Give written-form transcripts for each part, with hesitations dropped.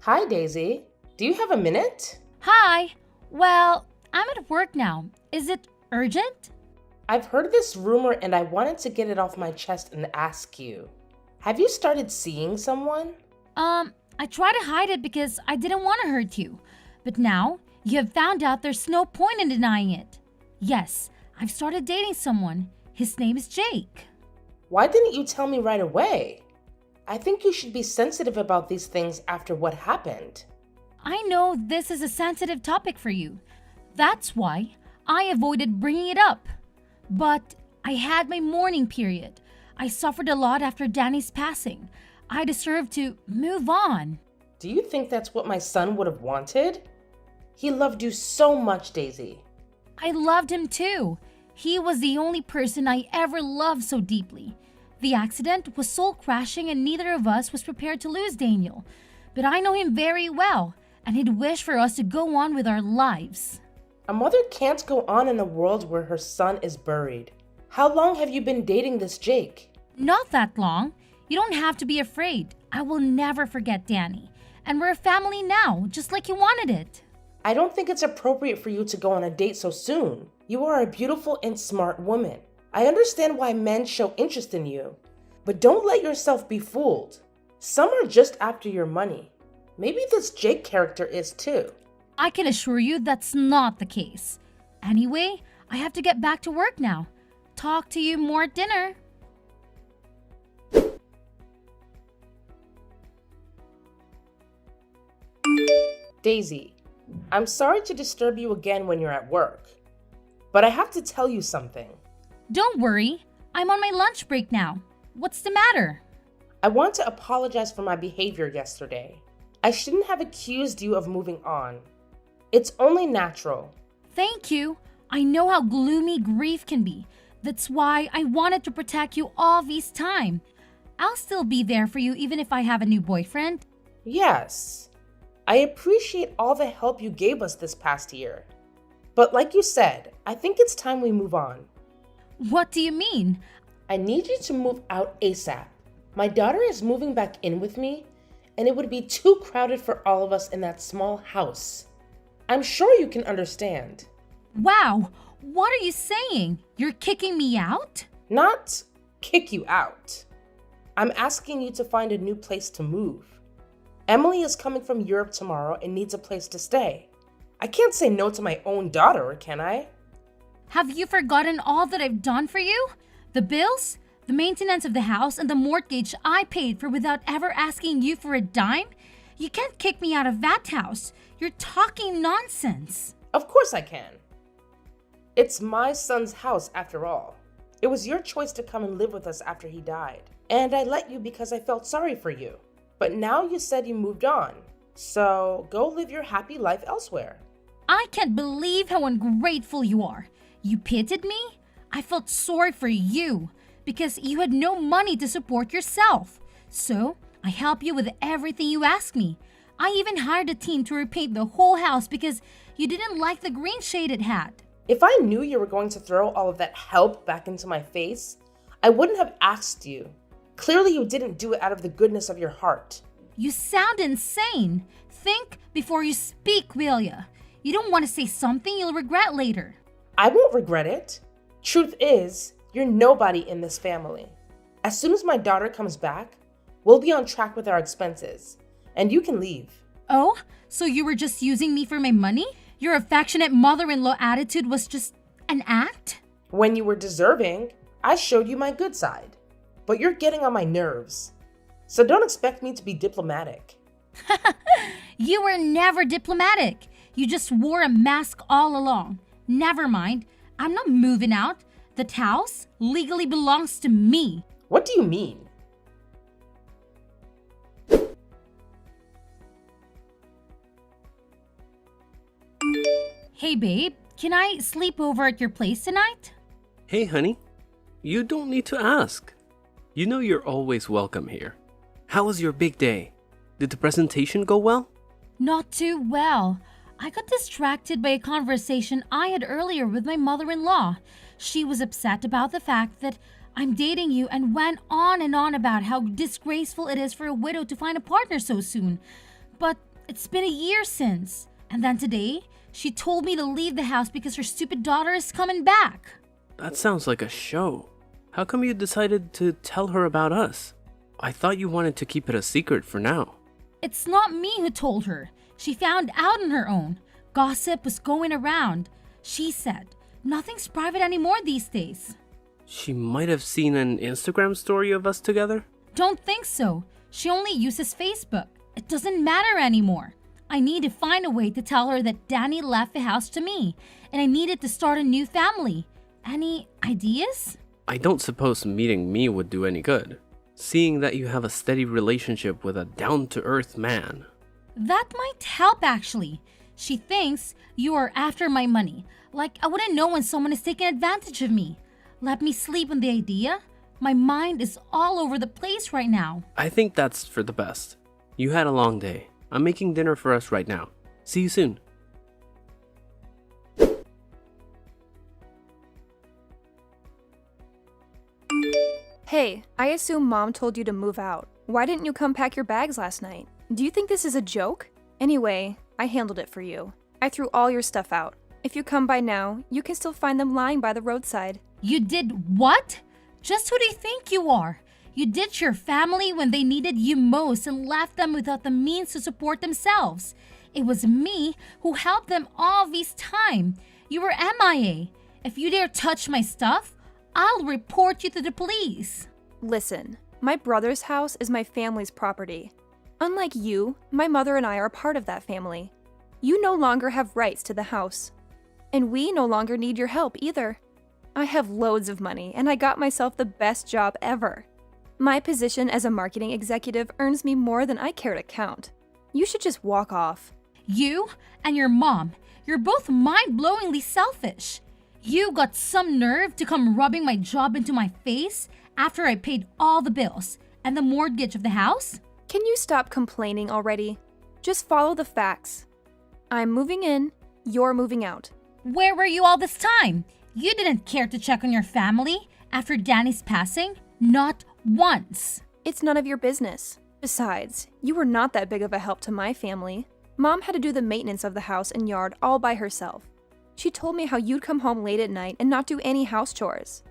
Hi, Daisy. Do you have a minute? Hi. Well, I'm at work now. Is it urgent? I've heard this rumor and I wanted to get it off my chest and ask you. Have you started seeing someone? I try to hide it because I didn't want to hurt you. But now, you have found out there's no point in denying it. Yes, I've started dating someone. His name is Jake. Why didn't you tell me right away? I think you should be sensitive about these things after what happened. I know this is a sensitive topic for you. That's why I avoided bringing it up. But I had my mourning period. I suffered a lot after Danny's passing. I deserve to move on. Do you think that's what my son would have wanted? He loved you so much, Daisy. I loved him too. He was the only person I ever loved so deeply. The accident was soul crashing and neither of us was prepared to lose Daniel. But I know him very well, and he'd wish for us to go on with our lives. A mother can't go on in a world where her son is buried. How long have you been dating this Jake? Not that long. You don't have to be afraid. I will never forget Danny. And we're a family now, just like you wanted it. I don't think it's appropriate for you to go on a date so soon. You are a beautiful and smart woman. I understand why men show interest in you, but don't let yourself be fooled. Some are just after your money. Maybe this Jake character is too. I can assure you that's not the case. Anyway, I have to get back to work now. Talk to you more at dinner. Daisy, I'm sorry to disturb you again when you're at work, but I have to tell you something. Don't worry. I'm on my lunch break now. What's the matter? I want to apologize for my behavior yesterday. I shouldn't have accused you of moving on. It's only natural. Thank you. I know how gloomy grief can be. That's why I wanted to protect you all this time. I'll still be there for you even if I have a new boyfriend. Yes, I appreciate all the help you gave us this past year. But like you said, I think it's time we move on. What do you mean? I need you to move out ASAP. My daughter is moving back in with me, and it would be too crowded for all of us in that small house. I'm sure you can understand. Wow, what are you saying? You're kicking me out? Not kick you out. I'm asking you to find a new place to move. Emily is coming from Europe tomorrow and needs a place to stay. I can't say no to my own daughter, can I? Have you forgotten all that I've done for you? The bills, the maintenance of the house, and the mortgage I paid for without ever asking you for a dime? You can't kick me out of that house. You're talking nonsense. Of course I can. It's my son's house after all. It was your choice to come and live with us after he died. And I let you because I felt sorry for you. But now you said you moved on. So go live your happy life elsewhere. I can't believe how ungrateful you are. You pitied me? I felt sorry for you because you had no money to support yourself. So I helped you with everything you asked me. I even hired a team to repaint the whole house because you didn't like the green shade it had. If I knew you were going to throw all of that help back into my face, I wouldn't have asked you. Clearly you didn't do it out of the goodness of your heart. You sound insane. Think before you speak, will ya? You don't want to say something you'll regret later. I won't regret it. Truth is, you're nobody in this family. As soon as my daughter comes back, we'll be on track with our expenses, and you can leave. Oh, so you were just using me for my money? Your affectionate mother-in-law attitude was just an act? When you were deserving, I showed you my good side. But you're getting on my nerves. So don't expect me to be diplomatic. You were never diplomatic. You just wore a mask all along. Never mind. I'm not moving out. That house legally belongs to me. What do you mean? Hey babe, can I sleep over at your place tonight? Hey, honey. You don't need to ask. You know you're always welcome here. How was your big day? Did the presentation go well? Not too well. I got distracted by a conversation I had earlier with my mother-in-law. She was upset about the fact that I'm dating you and went on and on about how disgraceful it is for a widow to find a partner so soon. But It's been a year since. And then today, she told me to leave the house because her stupid daughter is coming back. That sounds like a show. How come you decided to tell her about us? I thought you wanted to keep it a secret for now. It's not me who told her. She found out on her own. Gossip was going around. She said, nothing's private anymore these days. She might have seen an Instagram story of us together? Don't think so. She only uses Facebook. It doesn't matter anymore. I need to find a way to tell her that Danny left the house to me, and I needed to start a new family. Any ideas? I don't suppose meeting me would do any good, seeing that you have a steady relationship with a down-to-earth man. That might help, actually. She thinks you are after my money. Like I wouldn't know when someone is taking advantage of me. Let me sleep on the idea. My mind is all over the place right now. I think that's for the best. You had a long day. I'm making dinner for us right now. See you soon. Hey, I assume Mom told you to move out. Why didn't you come pack your bags last night? Do you think this is a joke? Anyway, I handled it for you. I threw all your stuff out. If you come by now, you can still find them lying by the roadside. You did what? Just who do you think you are? You ditched your family when they needed you most and left them without the means to support themselves. It was me who helped them all this time. You were MIA. If you dare touch my stuff, I'll report you to the police. Listen, my brother's house is my family's property. Unlike you, my mother and I are part of that family. You no longer have rights to the house. And we no longer need your help either. I have loads of money and I got myself the best job ever. My position as a marketing executive earns me more than I care to count. You should just walk off. You and your mom, you're both mind-blowingly selfish. You got some nerve to come rubbing my job into my face after I paid all the bills and the mortgage of the house? Can you stop complaining already? Just follow the facts. I'm moving in, you're moving out. Where were you all this time? You didn't care to check on your family after Danny's passing? Not once. It's none of your business. Besides, you were not that big of a help to my family. Mom had to do the maintenance of the house and yard all by herself. She told me how you'd come home late at night and not do any house chores.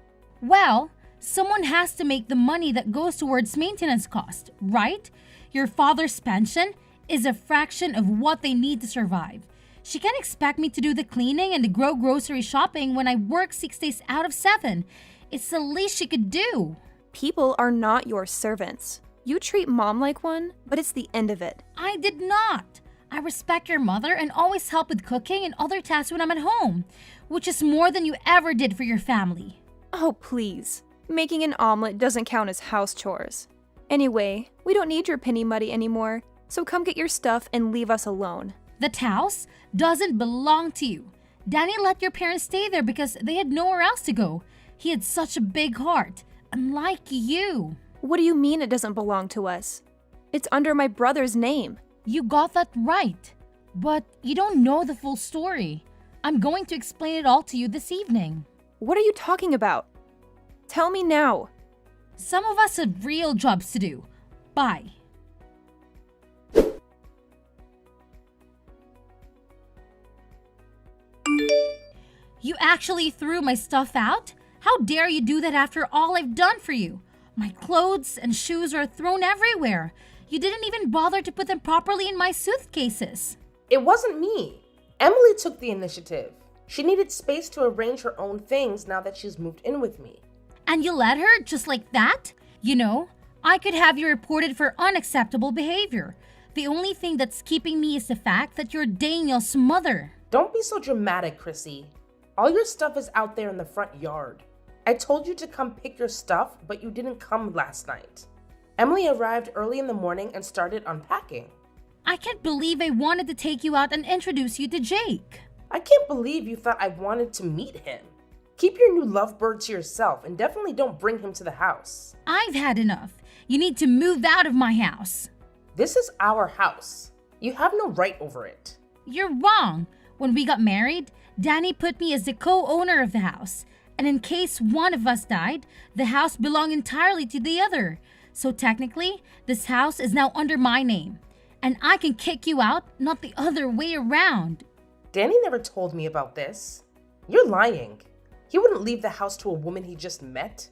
Well, someone has to make the money that goes towards maintenance cost, right? Your father's pension is a fraction of what they need to survive. She can't expect me to do the cleaning and the grocery shopping when I work 6 days out of 7. It's the least she could do. People are not your servants. You treat Mom like one, but it's the end of it. I did not. I respect your mother and always help with cooking and other tasks when I'm at home, which is more than you ever did for your family. Oh, please. Making an omelet doesn't count as house chores. Anyway, we don't need your penny money anymore, so come get your stuff and leave us alone. That house doesn't belong to you. Danny let your parents stay there because they had nowhere else to go. He had such a big heart, unlike you. What do you mean it doesn't belong to us? It's under my brother's name. You got that right, but you don't know the full story. I'm going to explain it all to you this evening. What are you talking about? Tell me now. Some of us have real jobs to do. Bye. You actually threw my stuff out? How dare you do that after all I've done for you? My clothes and shoes are thrown everywhere. You didn't even bother to put them properly in my suitcases. It wasn't me. Emily took the initiative. She needed space to arrange her own things now that she's moved in with me. And you let her just like that? You know, I could have you reported for unacceptable behavior. The only thing that's keeping me is the fact that you're Daniel's mother. Don't be so dramatic, Chrissy. All your stuff is out there in the front yard. I told you to come pick your stuff, but you didn't come last night. Emily arrived early in the morning and started unpacking. I can't believe I wanted to take you out and introduce you to Jake. I can't believe you thought I wanted to meet him. Keep your new lovebird to yourself and definitely don't bring him to the house. I've had enough. You need to move out of my house. This is our house. You have no right over it. You're wrong. When we got married, Danny put me as the co-owner of the house. And in case one of us died, the house belonged entirely to the other. So technically, this house is now under my name. and I can kick you out, not the other way around. Danny never told me about this. You're lying. He wouldn't leave the house to a woman he just met.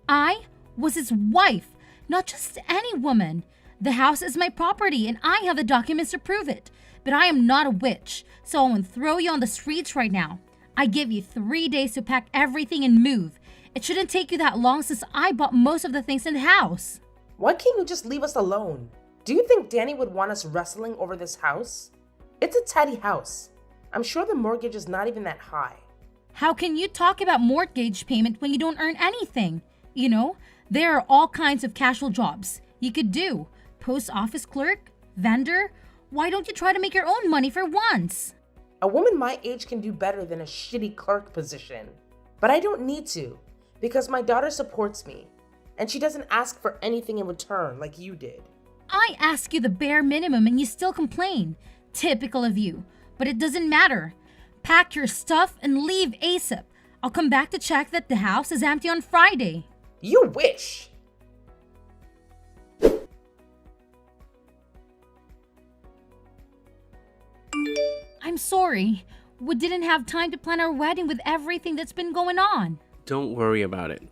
I was his wife, not just any woman. The house is my property and I have the documents to prove it. But I am not a witch, so I won't throw you on the streets right now. I give you 3 days to pack everything and move. It shouldn't take you that long since I bought most of the things in the house. Why can't you just leave us alone? Do you think Danny would want us wrestling over this house? It's a tidy house. I'm sure the mortgage is not even that high. How can you talk about mortgage payment when you don't earn anything? You know, there are all kinds of casual jobs you could do. Post office clerk, vendor. Why don't you try to make your own money for once? A woman my age can do better than a shitty clerk position. But I don't need to, because my daughter supports me, and she doesn't ask for anything in return like you did. I ask you the bare minimum and you still complain. Typical of you. But it doesn't matter. Pack your stuff and leave ASAP. I'll come back to check that the house is empty on Friday. You wish! I'm sorry. We didn't have time to plan our wedding with everything that's been going on. Don't worry about it.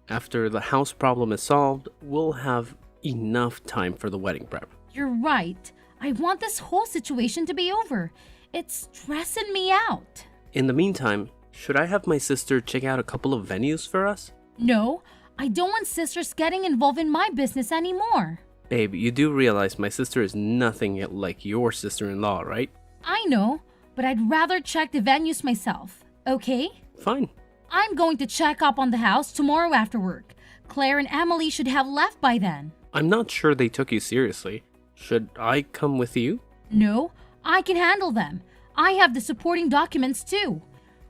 After the house problem is solved, we'll have enough time for the wedding prep. You're right. I want this whole situation to be over. It's stressing me out. In the meantime, should I have my sister check out a couple of venues for us? No, I don't want sisters getting involved in my business anymore. Babe, you do realize my sister is nothing like your sister-in-law, right? I know, but I'd rather check the venues myself, okay? Fine. I'm going to check up on the house tomorrow after work. Claire and Emily should have left by then. I'm not sure they took you seriously. Should I come with you? No, I can handle them. I have the supporting documents too.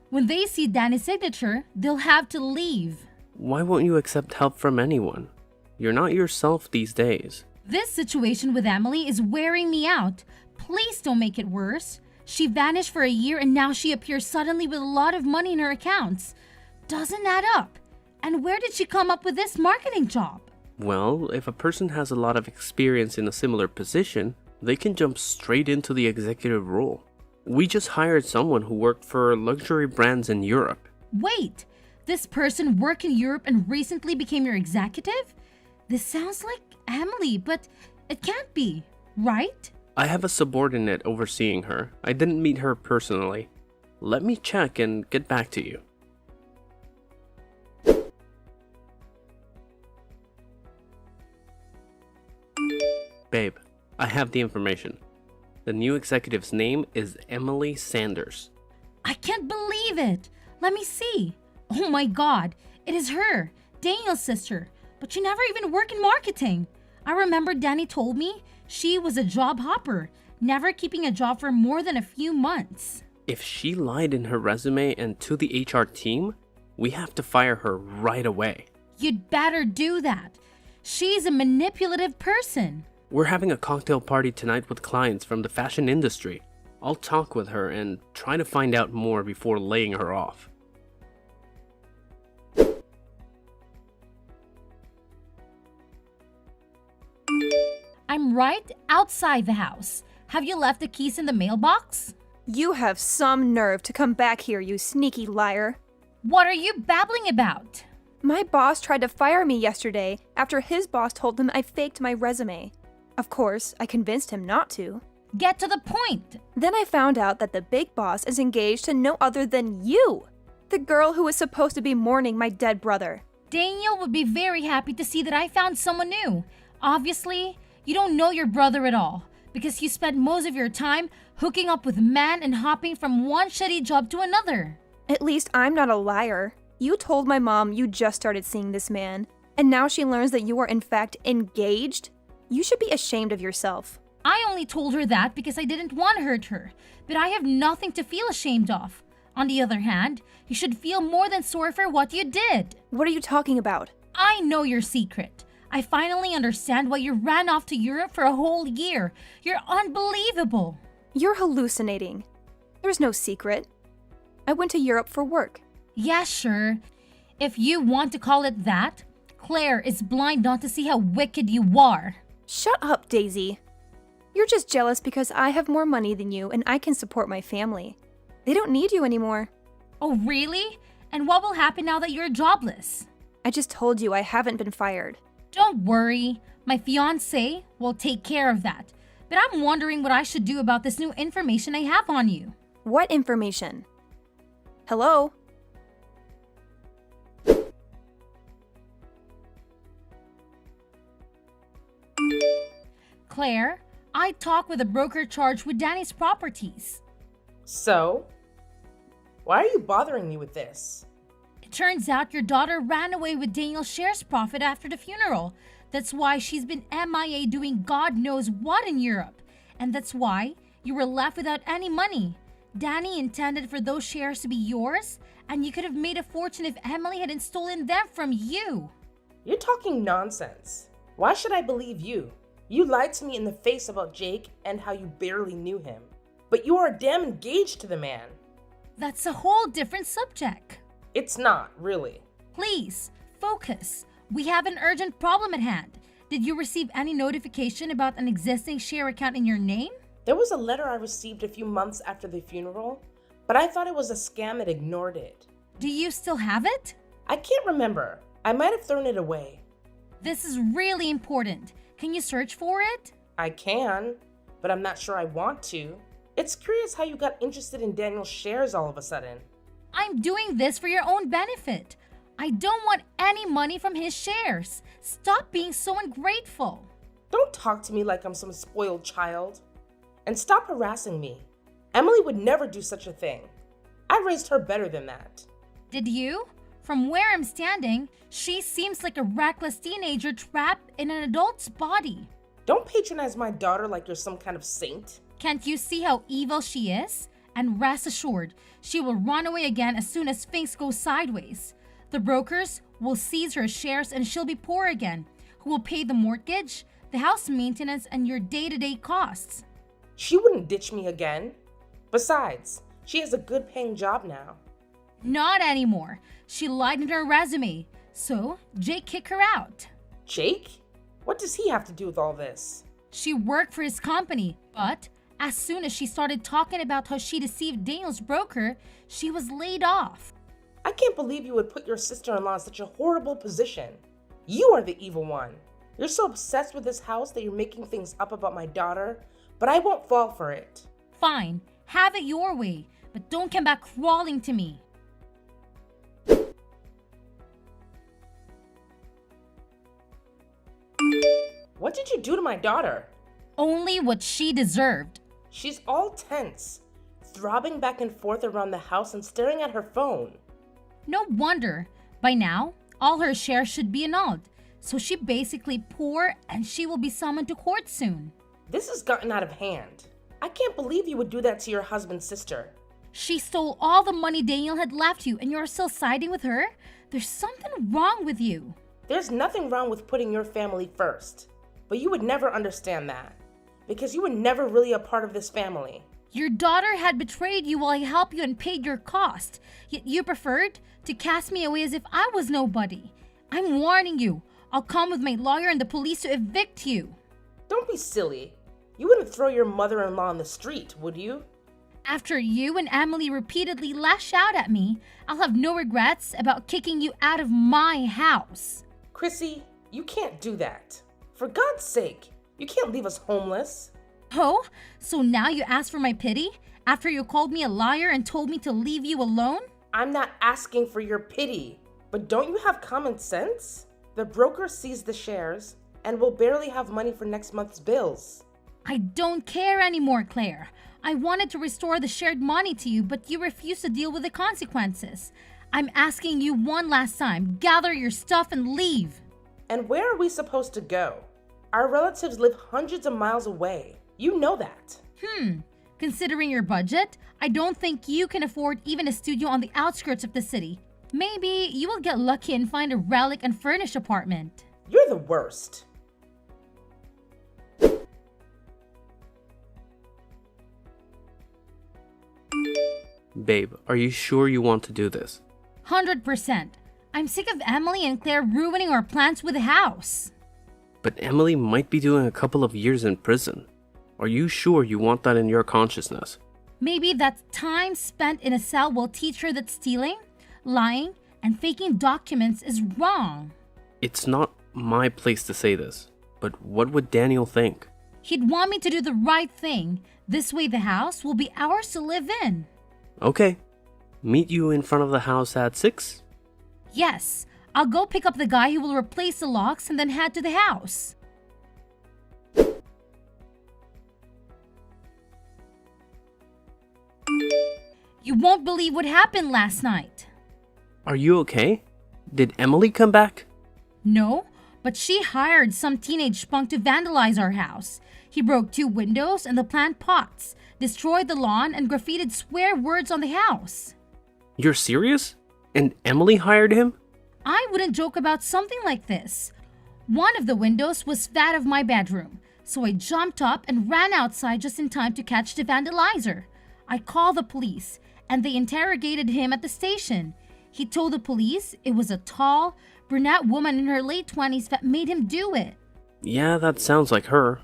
When they see Danny's signature, they'll have to leave. Why won't you accept help from anyone? You're not yourself these days. This situation with Emily is wearing me out. Please don't make it worse. She vanished for a year and now she appears suddenly with a lot of money in her accounts. Doesn't add up. And where did she come up with this marketing job? Well, if a person has a lot of experience in a similar position, they can jump straight into the executive role. We just hired someone who worked for luxury brands in Europe. Wait, this person worked in Europe and recently became your executive? This sounds like Emily, but it can't be, right? I have a subordinate overseeing her. I didn't meet her personally. Let me check and get back to you. Babe, I have the information. The new executive's name is Emily Sanders. I can't believe it. Let me see. Oh my god, it is her, Daniel's sister. But she never even worked in marketing. I remember Danny told me she was a job hopper, never keeping a job for more than a few months. If she lied in her resume and to the HR team, we have to fire her right away. You'd better do that. She's a manipulative person. We're having a cocktail party tonight with clients from the fashion industry. I'll talk with her and try to find out more before laying her off. I'm right outside the house. Have you left the keys in the mailbox? You have some nerve to come back here, you sneaky liar. What are you babbling about? My boss tried to fire me yesterday after his boss told him I faked my resume. Of course, I convinced him not to. Get to the point. Then I found out that the big boss is engaged to no other than you, the girl who was supposed to be mourning my dead brother. Daniel would be very happy to see that I found someone new. Obviously, you don't know your brother at all because you spent most of your time hooking up with men and hopping from one shitty job to another. At least I'm not a liar. You told my mom you just started seeing this man, and now she learns that you are in fact engaged? You should be ashamed of yourself. I only told her that because I didn't want to hurt her, but I have nothing to feel ashamed of. On the other hand, you should feel more than sorry for what you did. What are you talking about? I know your secret. I finally understand why you ran off to Europe for a whole year. You're unbelievable. You're hallucinating. There's no secret. I went to Europe for work. Yeah, sure. If you want to call it that, Claire is blind not to see how wicked you are. Shut up, Daisy. You're just jealous because I have more money than you and I can support my family. They don't need you anymore. Oh, really? And what will happen now that you're jobless? I just told you I haven't been fired. Don't worry. My fiancé will take care of that. But I'm wondering what I should do about this new information I have on you. What information? Hello? Claire, I talked with a broker charged with Danny's properties. So? Why are you bothering me with this? It turns out your daughter ran away with Daniel's shares profit after the funeral. That's why she's been MIA doing God knows what in Europe. And that's why you were left without any money. Danny intended for those shares to be yours, and you could have made a fortune if Emily hadn't stolen them from you. You're talking nonsense. Why should I believe you? You lied to me in the face about Jake and how you barely knew him. But you are damn engaged to the man. That's a whole different subject. It's not, really. Please, focus. We have an urgent problem at hand. Did you receive any notification about an existing share account in your name? There was a letter I received a few months after the funeral, but I thought it was a scam and ignored it. Do you still have it? I can't remember. I might have thrown it away. This is really important. Can you search for it? I can, but I'm not sure I want to. It's curious how you got interested in Daniel's shares all of a sudden. I'm doing this for your own benefit. I don't want any money from his shares. Stop being so ungrateful. Don't talk to me like I'm some spoiled child. And stop harassing me. Emily would never do such a thing. I raised her better than that. Did you? From where I'm standing, she seems like a reckless teenager trapped in an adult's body. Don't patronize my daughter like you're some kind of saint. Can't you see how evil she is? And rest assured, she will run away again as soon as things go sideways. The brokers will seize her shares and she'll be poor again, who will pay the mortgage, the house maintenance, and your day-to-day costs. She wouldn't ditch me again. Besides, she has a good paying job now. Not anymore. She lied in her resume. So, Jake kicked her out. Jake? What does he have to do with all this? She worked for his company, but as soon as she started talking about how she deceived Daniel's broker, she was laid off. I can't believe you would put your sister-in-law in such a horrible position. You are the evil one. You're so obsessed with this house that you're making things up about my daughter, but I won't fall for it. Fine, have it your way, but don't come back crawling to me. What did you do to my daughter? Only what she deserved. She's all tense, throbbing back and forth around the house and staring at her phone. No wonder. By now, all her shares should be annulled. So she basically poor and she will be summoned to court soon. This has gotten out of hand. I can't believe you would do that to your husband's sister. She stole all the money Daniel had left you and you're still siding with her? There's something wrong with you. There's nothing wrong with putting your family first, but you would never understand that because you were never really a part of this family. Your daughter had betrayed you while I helped you and paid your cost, yet you preferred to cast me away as if I was nobody. I'm warning you. I'll come with my lawyer and the police to evict you. Don't be silly. You wouldn't throw your mother-in-law on the street, would you? After you and Emily repeatedly lash out at me, I'll have no regrets about kicking you out of my house. Chrissy, you can't do that. For God's sake, you can't leave us homeless. Oh, so now you ask for my pity? After you called me a liar and told me to leave you alone? I'm not asking for your pity, but don't you have common sense? The broker seized the shares and will barely have money for next month's bills. I don't care anymore, Claire. I wanted to restore the shared money to you, but you refused to deal with the consequences. I'm asking you one last time, gather your stuff and leave. And where are we supposed to go? Our relatives live hundreds of miles away. You know that. Considering your budget, I don't think you can afford even a studio on the outskirts of the city. Maybe you will get lucky and find a relic unfurnished apartment. You're the worst. Babe, are you sure you want to do this? 100%. I'm sick of Emily and Claire ruining our plans with the house. But Emily might be doing a couple of years in prison. Are you sure you want that in your consciousness? Maybe that time spent in a cell will teach her that stealing, lying, and faking documents is wrong. It's not my place to say this, but what would Daniel think? He'd want me to do the right thing. This way the house will be ours to live in. Okay. Meet you in front of the house at 6? Yes, I'll go pick up the guy who will replace the locks and then head to the house. You won't believe what happened last night. Are you okay? Did Emily come back? No, but she hired some teenage punk to vandalize our house. He broke 2 windows and the plant pots, destroyed the lawn, and graffitied swear words on the house. You're serious? And Emily hired him? I wouldn't joke about something like this. One of the windows was that of my bedroom, so I jumped up and ran outside just in time to catch the vandalizer. I called the police, and they interrogated him at the station. He told the police it was a tall, brunette woman in her late 20s that made him do it. Yeah, that sounds like her.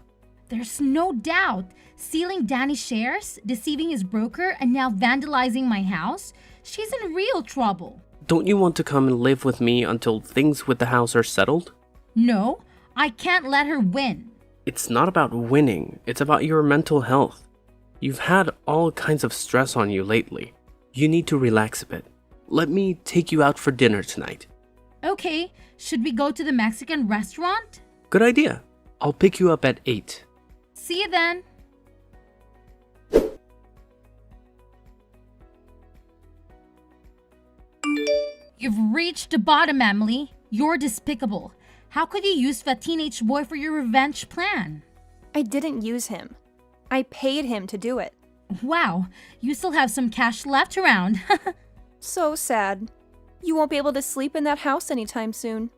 There's no doubt. Stealing Danny's shares, deceiving his broker, and now vandalizing my house? She's in real trouble. Don't you want to come and live with me until things with the house are settled? No, I can't let her win. It's not about winning, it's about your mental health. You've had all kinds of stress on you lately. You need to relax a bit. Let me take you out for dinner tonight. Okay, should we go to the Mexican restaurant? Good idea. I'll pick you up at 8. See you then. You've reached the bottom, Emily. You're despicable. How could you use that teenage boy for your revenge plan? I didn't use him. I paid him to do it. Wow, you still have some cash left around. So sad. You won't be able to sleep in that house anytime soon.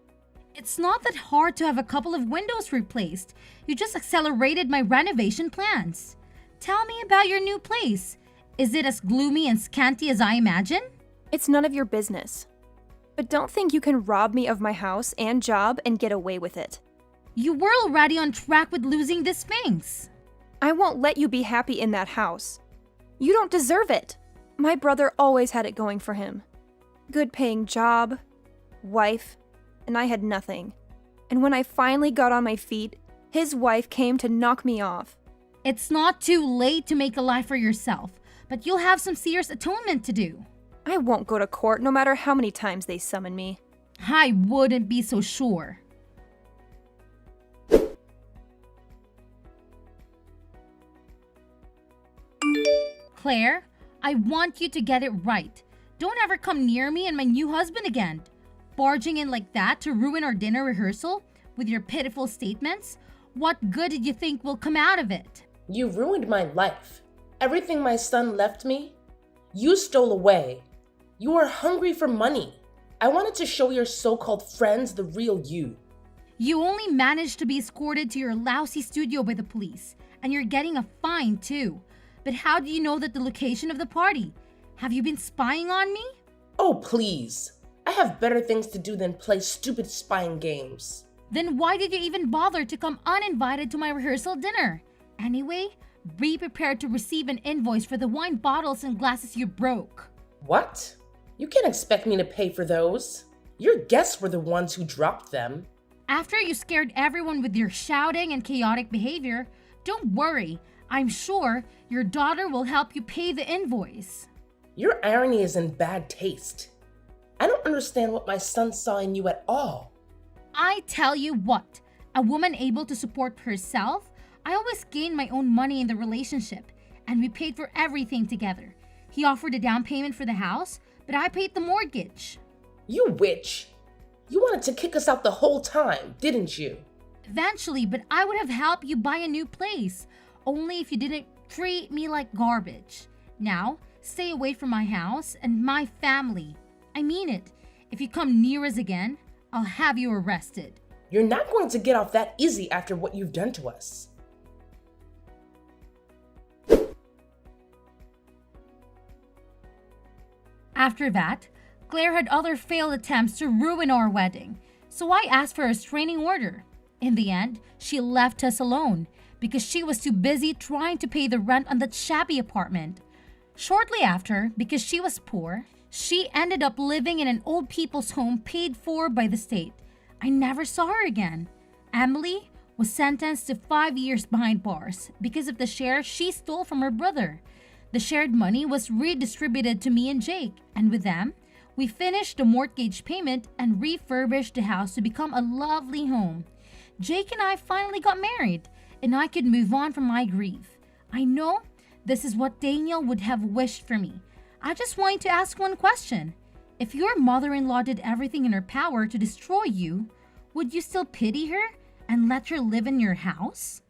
It's not that hard to have a couple of windows replaced. You just accelerated my renovation plans. Tell me about your new place. Is it as gloomy and scanty as I imagine? It's none of your business. But don't think you can rob me of my house and job and get away with it. You were already on track with losing the Sphinx. I won't let you be happy in that house. You don't deserve it. My brother always had it going for him. Good paying job, wife, and I had nothing. And when I finally got on my feet, his wife came to knock me off. It's not too late to make a life for yourself, but you'll have some serious atonement to do. I won't go to court no matter how many times they summon me. I wouldn't be so sure. Claire, I want you to get it right. Don't ever come near me and my new husband again. Barging in like that to ruin our dinner rehearsal with your pitiful statements? What good did you think will come out of it? You ruined my life. Everything my son left me, you stole away. You are hungry for money. I wanted to show your so-called friends the real you. You only managed to be escorted to your lousy studio by the police, and you're getting a fine too. But how do you know that the location of the party? Have you been spying on me? Oh, please. I have better things to do than play stupid spying games. Then why did you even bother to come uninvited to my rehearsal dinner? Anyway, be prepared to receive an invoice for the wine bottles and glasses you broke. What? You can't expect me to pay for those. Your guests were the ones who dropped them. After you scared everyone with your shouting and chaotic behavior, don't worry. I'm sure your daughter will help you pay the invoice. Your irony is in bad taste. I don't understand what my son saw in you at all. I tell you what, a woman able to support herself, I always gain my own money in the relationship, and we paid for everything together. He offered a down payment for the house, but I paid the mortgage. You witch. You wanted to kick us out the whole time, didn't you? Eventually, but I would have helped you buy a new place, only if you didn't treat me like garbage. Now, stay away from my house and my family. I mean it. If you come near us again, I'll have you arrested. You're not going to get off that easy after what you've done to us. After that, Claire had other failed attempts to ruin our wedding, so I asked for a restraining order. In the end, she left us alone, because she was too busy trying to pay the rent on that shabby apartment. Shortly after, because she was poor, she ended up living in an old people's home paid for by the state. I never saw her again. Emily was sentenced to 5 years behind bars because of the share she stole from her brother. The shared money was redistributed to me and Jake, and with them, we finished the mortgage payment and refurbished the house to become a lovely home. Jake and I finally got married, and I could move on from my grief. I know this is what Daniel would have wished for me. I just wanted to ask one question. If your mother-in-law did everything in her power to destroy you, would you still pity her and let her live in your house?